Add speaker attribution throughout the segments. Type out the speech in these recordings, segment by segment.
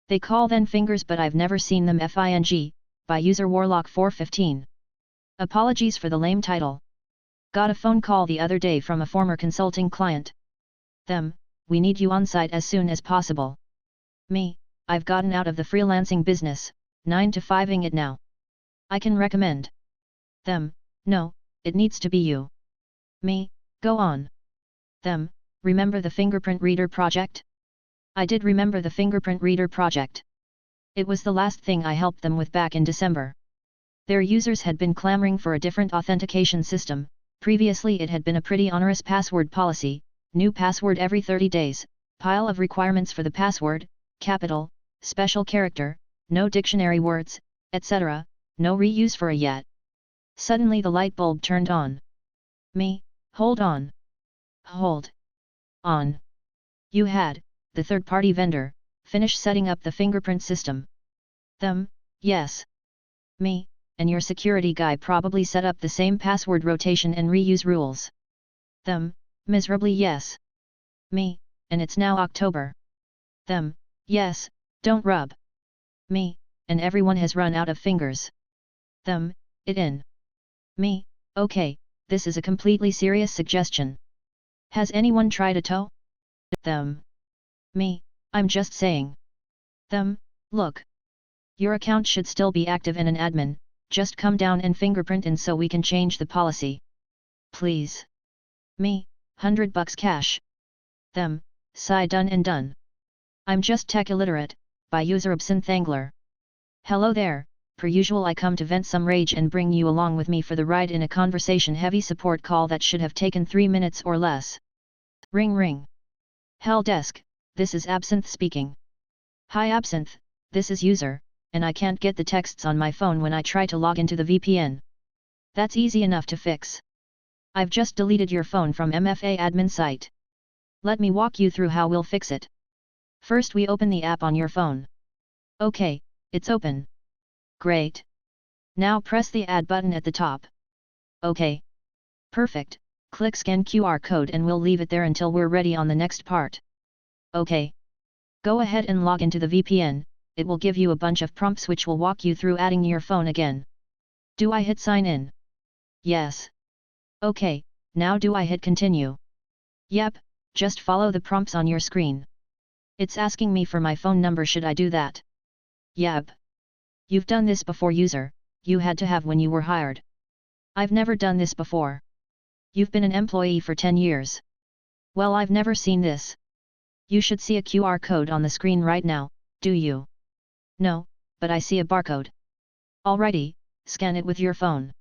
Speaker 1: They call them fingers, but I've never seen them FING, by user Warlock415. Apologies for the lame title. Got a phone call the other day from a former consulting client. Them, we need you on site as soon as possible. Me, I've gotten out of the freelancing business, 9 to 5ing it now. I can recommend. Them, no, it needs to be you. Me, go on. Them, remember the fingerprint reader project? I did remember the fingerprint reader project. It was the last thing I helped them with back in December. Their users had been clamoring for a different authentication system. Previously it had been a pretty onerous password policy, new password every 30 days, pile of requirements for the password, capital, special character, no dictionary words, etc., no reuse for a yet. Suddenly the light bulb turned on. Me, hold on. Hold on. You had, the third-party vendor, finish setting up the fingerprint system. Them, yes. Me, and your security guy probably set up the same password rotation and reuse rules. Them, miserably yes. Me, and it's now October. Them, yes, don't rub. Me, and everyone has run out of fingers. Them, it in. Me, okay, this is a completely serious suggestion. Has anyone tried a toe? Them. Me, I'm just saying. Them, look. Your account should still be active and an admin, just come down and fingerprint in so we can change the policy. Please. Me, $100 cash. Them, sigh done and done. I'm just tech illiterate, by user Absinthe Angler. Hello there, per usual I come to vent some rage and bring you along with me for the ride in a conversation-heavy support call that should have taken 3 minutes or less. Ring ring. Hell desk, this is Absinthe speaking. Hi Absinthe, this is user, and I can't get the texts on my phone when I try to log into the VPN. That's easy enough to fix. I've just deleted your phone from MFA admin site. Let me walk you through how we'll fix it. First we open the app on your phone. Okay, it's open. Great. Now press the add button at the top. Okay. Perfect, click scan QR code and we'll leave it there until we're ready on the next part. Okay. Go ahead and log into the VPN, it will give you a bunch of prompts which will walk you through adding your phone again. Do I hit sign in? Yes. Okay, now do I hit continue? Yep, just follow the prompts on your screen. It's asking me for my phone number, should I do that? Yep. You've done this before user, you had to have when you were hired. I've never done this before. You've been an employee for 10 years. Well, I've never seen this. You should see a QR code on the screen right now, do you? No, but I see a barcode. Alrighty, scan it with your phone.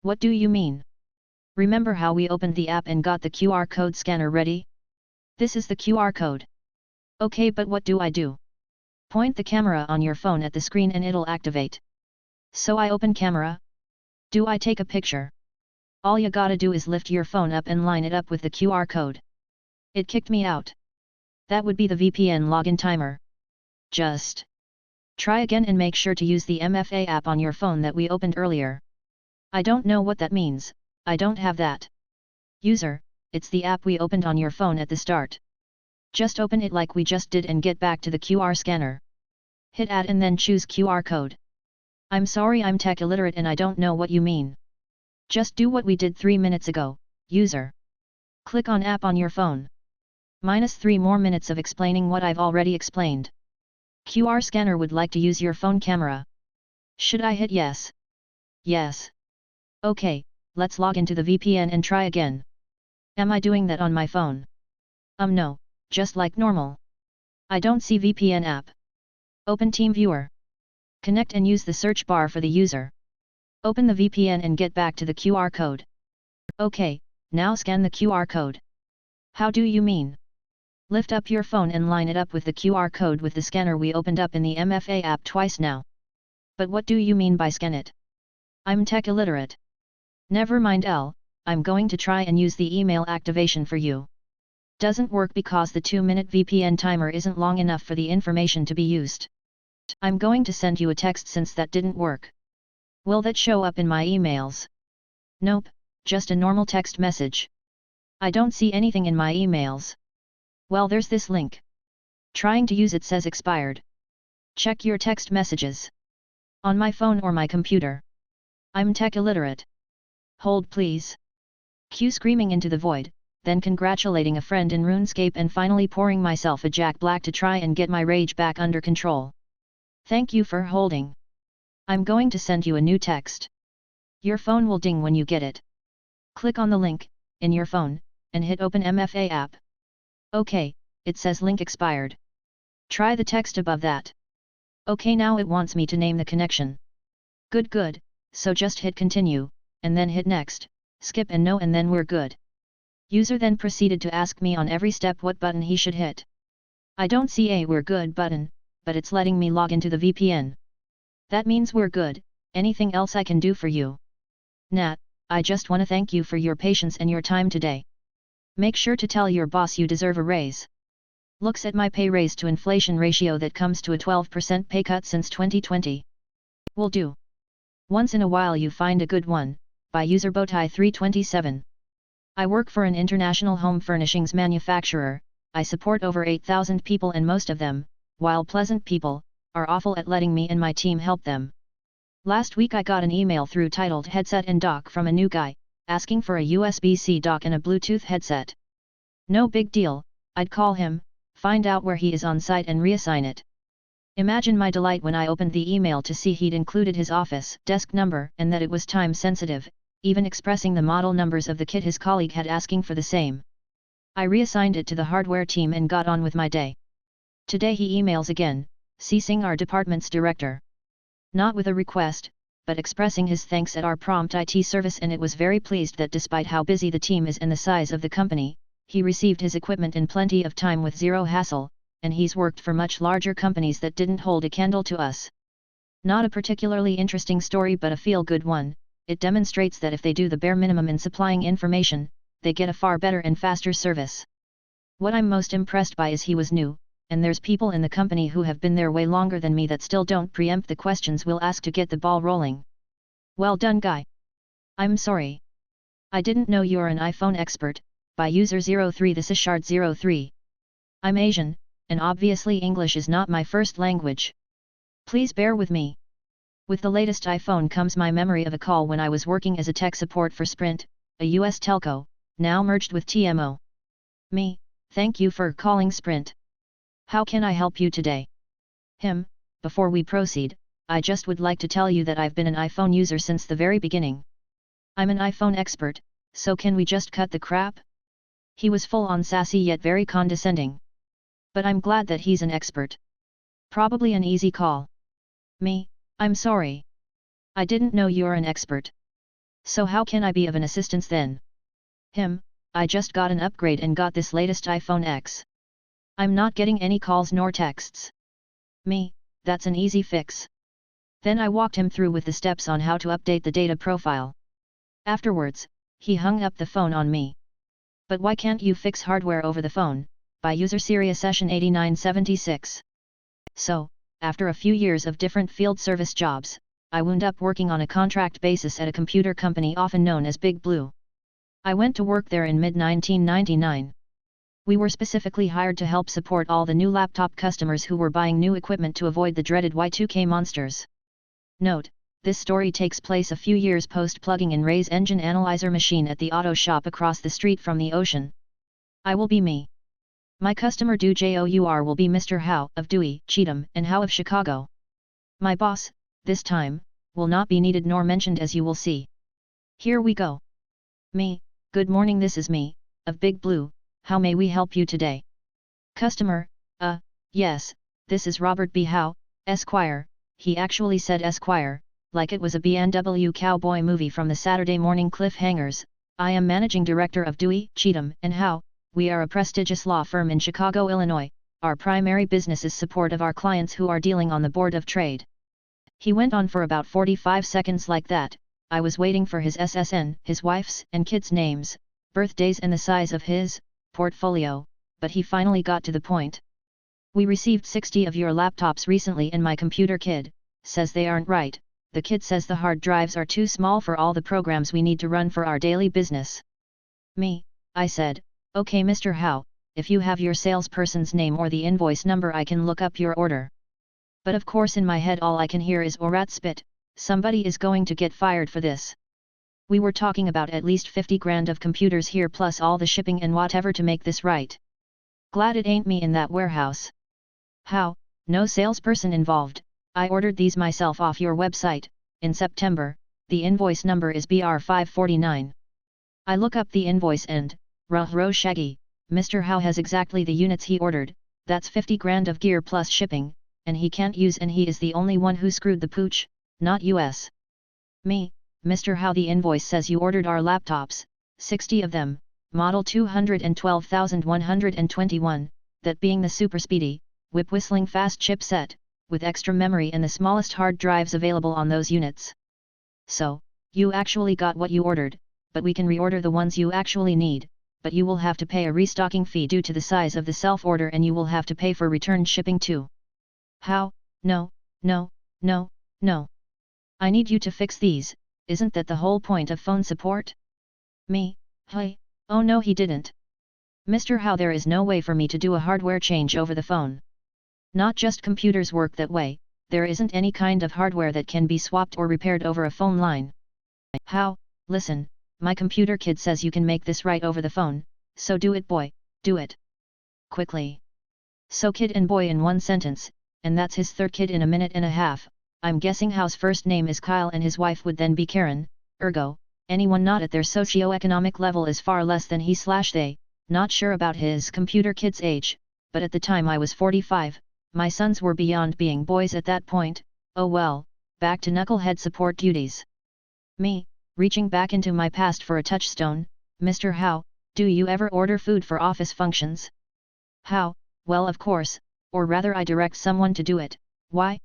Speaker 1: What do you mean? Remember how we opened the app and got the QR code scanner ready? This is the QR code. Okay, but what do I do? Point the camera on your phone at the screen and it'll activate. So I open camera. Do I take a picture? All you gotta do is lift your phone up and line it up with the QR code. It kicked me out. That would be the VPN login timer. Just try again and make sure to use the MFA app on your phone that we opened earlier. I don't know what that means, I don't have that. User, it's the app we opened on your phone at the start. Just open it like we just did and get back to the QR scanner. Hit add and then choose QR code. I'm sorry, I'm tech illiterate and I don't know what you mean. Just do what we did 3 minutes ago, user. Click on app on your phone. -3 more minutes of explaining what I've already explained. QR scanner would like to use your phone camera. Should I hit yes? Yes. Okay, let's log into the VPN and try again. Am I doing that on my phone? No, just like normal. I don't see VPN app. Open TeamViewer. Connect and use the search bar for the user. Open the VPN and get back to the QR code. Okay, now scan the QR code. How do you mean? Lift up your phone and line it up with the QR code with the scanner we opened up in the MFA app twice now. But what do you mean by scan it? I'm tech illiterate. Never mind I'm going to try and use the email activation for you. Doesn't work because the 2-minute VPN timer isn't long enough for the information to be used. I'm going to send you a text since that didn't work. Will that show up in my emails? Nope, just a normal text message. I don't see anything in my emails. Well, there's this link. Trying to use it says expired. Check your text messages. On my phone or my computer. I'm tech illiterate. Hold please. Q screaming into the void, then congratulating a friend in RuneScape and finally pouring myself a Jack Black to try and get my rage back under control. Thank you for holding. I'm going to send you a new text. Your phone will ding when you get it. Click on the link, in your phone, and hit Open MFA app. OK, it says link expired. Try the text above that. OK, now it wants me to name the connection. Good, so just hit continue, and then hit next, skip and no and then we're good. User then proceeded to ask me on every step what button he should hit. I don't see a we're good button, but it's letting me log into the VPN. That means we're good. Anything else I can do for you? Nat, I just wanna thank you for your patience and your time today. Make sure to tell your boss you deserve a raise. Looks at my pay raise to inflation ratio that comes to a 12% pay cut since 2020. Will do. Once in a while you find a good one, by user Bowtie 327. I work for an international home furnishings manufacturer. I support over 8,000 people and most of them, while pleasant people, are awful at letting me and my team help them. Last week I got an email through titled Headset and Dock from a new guy, asking for a USB-C dock and a Bluetooth headset. No big deal, I'd call him, find out where he is on site and reassign it. Imagine my delight when I opened the email to see he'd included his office desk number and that it was time sensitive, even expressing the model numbers of the kit his colleague had asking for the same. I reassigned it to the hardware team and got on with my day. Today he emails again, CCing our department's director. Not with a request, but expressing his thanks at our prompt IT service, and it was very pleased that despite how busy the team is and the size of the company, he received his equipment in plenty of time with zero hassle, and he's worked for much larger companies that didn't hold a candle to us. Not a particularly interesting story but a feel-good one. It demonstrates that if they do the bare minimum in supplying information, they get a far better and faster service. What I'm most impressed by is he was new, and there's people in the company who have been there way longer than me that still don't preempt the questions we'll ask to get the ball rolling. Well done, guy. I'm sorry. I didn't know you're an iPhone expert, by user 03 this is Shard 03. I'm Asian, and obviously English is not my first language. Please bear with me. With the latest iPhone comes my memory of a call when I was working as a tech support for Sprint, a US telco, now merged with TMO. Me, thank you for calling Sprint. How can I help you today? Him, before we proceed, I just would like to tell you that I've been an iPhone user since the very beginning. I'm an iPhone expert, so can we just cut the crap? He was full on sassy yet very condescending. But I'm glad that he's an expert. Probably an easy call. Me, I'm sorry. I didn't know you're an expert. So how can I be of an assistance then? Him, I just got an upgrade and got this latest iPhone X. I'm not getting any calls nor texts. Me, that's an easy fix. Then I walked him through with the steps on how to update the data profile. Afterwards, he hung up the phone on me. But why can't you fix hardware over the phone? By user Syria session 8976. So, after a few years of different field service jobs, I wound up working on a contract basis at a computer company often known as Big Blue. I went to work there in mid-1999. We were specifically hired to help support all the new laptop customers who were buying new equipment to avoid the dreaded Y2K monsters. Note, this story takes place a few years post plugging in Ray's engine analyzer machine at the auto shop across the street from the ocean. I will be me. My customer JOUR will be Mr. Howe of Dewey, Cheatham, and Howe of Chicago. My boss, this time, will not be needed nor mentioned as you will see. Here we go. Me, good morning, this is me, of Big Blue, how may we help you today? Customer, yes, this is Robert B. Howe, Esquire. He actually said Esquire, like it was a B&W cowboy movie from the Saturday morning cliffhangers. I am managing director of Dewey, Cheatham, and Howe. We are a prestigious law firm in Chicago, Illinois. Our primary business is support of our clients who are dealing on the Board of Trade. He went on for about 45 seconds like that. I was waiting for his SSN, his wife's and kids' names, birthdays and the size of his portfolio, but he finally got to the point. We received 60 of your laptops recently and my computer kid says they aren't right. The kid says the hard drives are too small for all the programs we need to run for our daily business. Me, I said, okay Mr. Howe, if you have your salesperson's name or the invoice number I can look up your order. But of course in my head all I can hear is "oh rat spit, somebody is going to get fired for this." We were talking about at least 50 grand of computers here plus all the shipping and whatever to make this right. Glad it ain't me in that warehouse. How? No salesperson involved. I ordered these myself off your website, in September, the invoice number is BR549. I look up the invoice and, ruh-roh shaggy, Mr. Howe has exactly the units he ordered, that's 50 grand of gear plus shipping, and he can't use and he is the only one who screwed the pooch, not us. Me, Mr. Howe, the invoice says you ordered our laptops, 60 of them, model 212,121, that being the super speedy, whip-whistling fast chipset, with extra memory and the smallest hard drives available on those units. So, you actually got what you ordered, but we can reorder the ones you actually need, but you will have to pay a restocking fee due to the size of the self-order and you will have to pay for return shipping too. How? No, no, no, no. I need you to fix these, isn't that the whole point of phone support? Me, hey, oh no he didn't. Mr. Howe, there is no way for me to do a hardware change over the phone. Not just computers work that way, there isn't any kind of hardware that can be swapped or repaired over a phone line. How? Listen, my computer kid says you can make this right over the phone, so do it boy, do it. Quickly. So kid and boy in one sentence, and that's his third kid in a minute and a half. I'm guessing Howe's first name is Kyle and his wife would then be Karen, ergo, anyone not at their socio-economic level is far less than he/they, not sure about his computer kid's age, but at the time I was 45, my sons were beyond being boys at that point. Oh well, back to knucklehead support duties. Me, reaching back into my past for a touchstone, Mr. Howe, do you ever order food for office functions? How? Well of course, or rather I direct someone to do it. Why?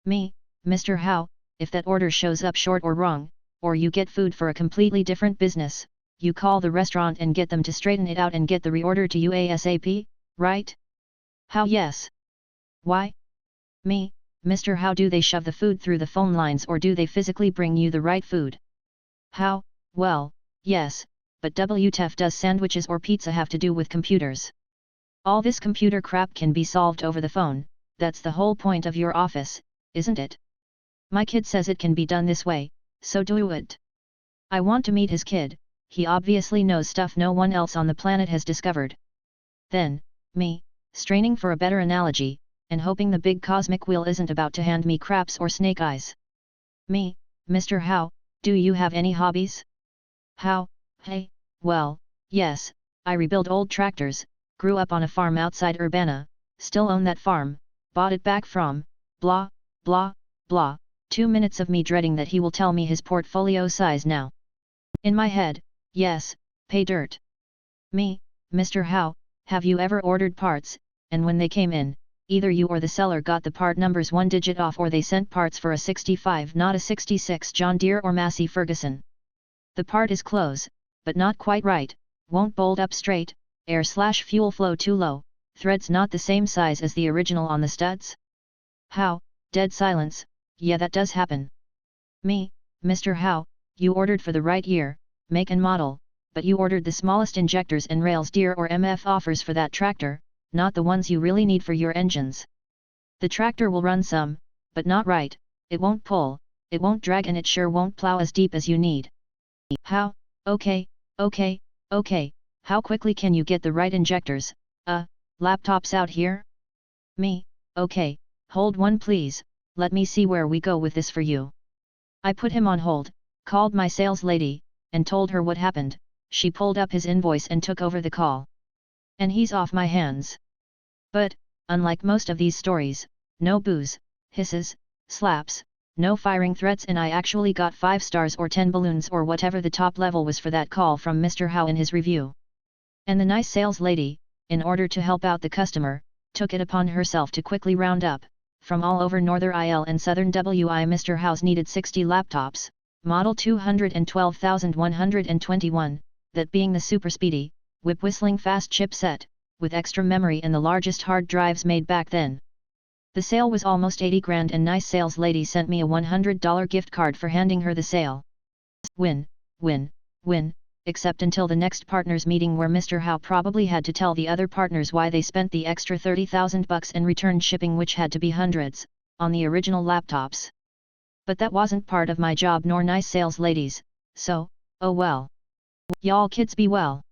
Speaker 1: Me, Mr. Howe, if that order shows up short or wrong, or you get food for a completely different business, you call the restaurant and get them to straighten it out and get the reorder to you ASAP, right? How? Yes. Why? Me, Mr. Howe, do they shove the food through the phone lines or do they physically bring you the right food? How? Well, yes, but WTF does sandwiches or pizza have to do with computers? All this computer crap can be solved over the phone, that's the whole point of your office, isn't it? My kid says it can be done this way, so do it. I want to meet his kid, he obviously knows stuff no one else on the planet has discovered. Then, me, straining for a better analogy, and hoping the big cosmic wheel isn't about to hand me craps or snake eyes. Me, Mr. Howe, do you have any hobbies? How? Hey, well, yes, I rebuild old tractors, grew up on a farm outside Urbana, still own that farm, bought it back from, blah, blah, blah, 2 minutes of me dreading that he will tell me his portfolio size now. In my head, yes, pay dirt. Me, Mr. Howe, have you ever ordered parts, and when they came in, either you or the seller got the part numbers 1 digit off or they sent parts for a 65 not a 66 John Deere or Massey Ferguson. The part is close, but not quite right, won't bolt up straight, air/fuel flow too low, threads not the same size as the original on the studs? How? Dead silence. Yeah, that does happen. Me, Mr. Howe, you ordered for the right year, make and model, but you ordered the smallest injectors and rails Deere or MF offers for that tractor, not the ones you really need for your engines. The tractor will run some, but not right, it won't pull, it won't drag and it sure won't plow as deep as you need. How? Okay, okay, okay, how quickly can you get the right injectors? Laptops out here? Me, okay, hold one please, let me see where we go with this for you. I put him on hold, called my sales lady, and told her what happened. She pulled up his invoice and took over the call. And he's off my hands. But, unlike most of these stories, no boos, hisses, slaps, no firing threats, and I actually got 5 stars or 10 balloons or whatever the top level was for that call from Mr. Howe in his review. And the nice sales lady, in order to help out the customer, took it upon herself to quickly round up, from all over Northern IL and Southern WI, Mr. Howe's needed 60 laptops, model 212,121, that being the super speedy, whip-whistling fast chipset, with extra memory and the largest hard drives made back then. The sale was almost 80 grand and nice sales lady sent me a $100 gift card for handing her the sale. Win, win, win, except until the next partners meeting where Mr. Howe probably had to tell the other partners why they spent the extra $30,000 and returned shipping which had to be hundreds, on the original laptops. But that wasn't part of my job nor nice sales ladies, so, oh well. Y'all kids be well.